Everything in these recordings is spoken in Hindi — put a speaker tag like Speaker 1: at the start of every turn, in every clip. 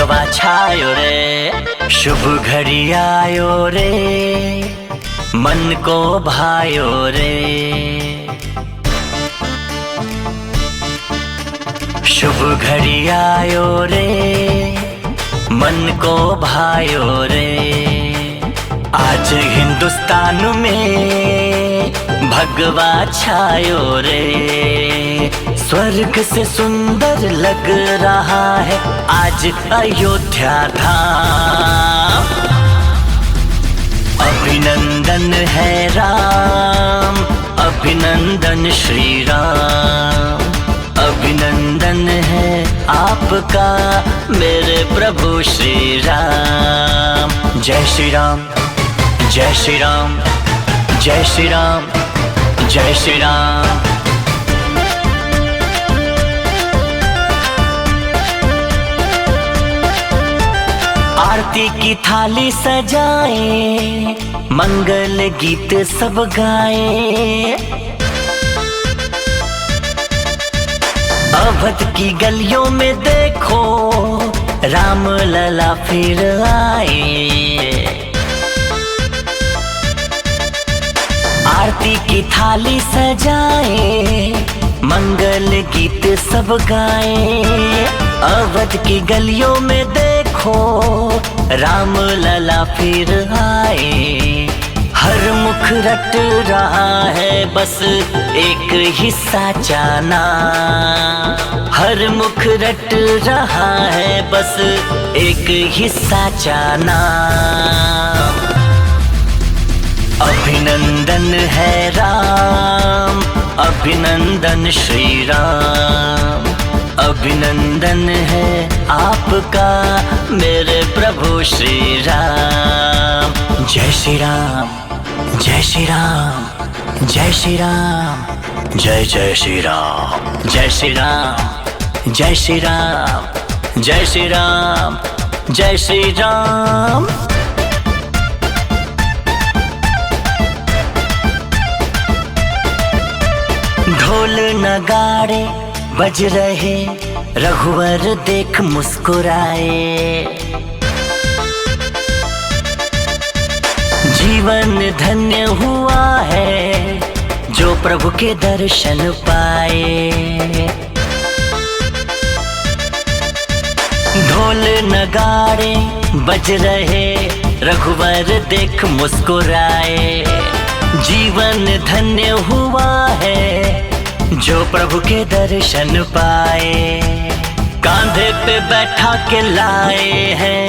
Speaker 1: भगवा छायो रे, शुभ घड़ी आयो रे, मन को भायो रे। शुभ घड़ी आयो रे, मन को भायो रे। आज हिंदुस्तान में भगवा छायो रे, स्वर्ग से सुंदर लग रहा है आज अयोध्या धाम। अभिनंदन है राम, अभिनंदन श्री राम, अभिनंदन है आपका मेरे प्रभु श्री राम। जय श्री राम, जय श्री राम, जय श्री राम, जय श्री राम। आरती की थाली सजाए, मंगल गीत सब गाए। अवध की गलियों में देखो राम लला फिर आए। आरती की थाली सजाए, मंगल गीत सब गाए। अवध की गलियों में देखो राम लला फिर आए। हर मुख रट रहा है बस एक ही साचा नाम। हर मुख रट रहा है बस एक ही साचा नाम। अभिनंदन है राम, अभिनंदन श्री राम, अभिनंदन है आपका मेरे प्रभु श्री राम। जय श्री राम, जय श्री राम, जय श्री राम, जय जय श्री राम, जय श्री राम, जय श्री राम, जय श्री राम, जय श्री राम। ढोल नगाड़े बज रहे, रघुवर देख मुस्कुराए। जीवन धन्य हुआ है जो प्रभु के दर्शन पाए। ढोल नगाड़े बज रहे, रघुवर देख मुस्कुराए। जीवन धन्य हुआ है जो प्रभु के दर्शन पाए। कांधे पे बैठा के लाए हैं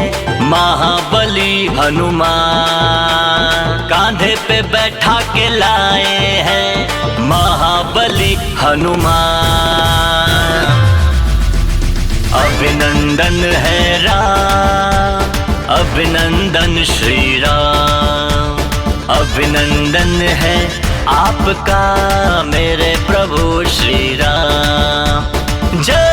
Speaker 1: महाबली हनुमान। कांधे पे बैठा के लाए हैं महाबली हनुमान। अभिनंदन है राम, अभिनंदन श्री राम, अभिनंदन है आपका मेरे प्रभु श्री राम। जय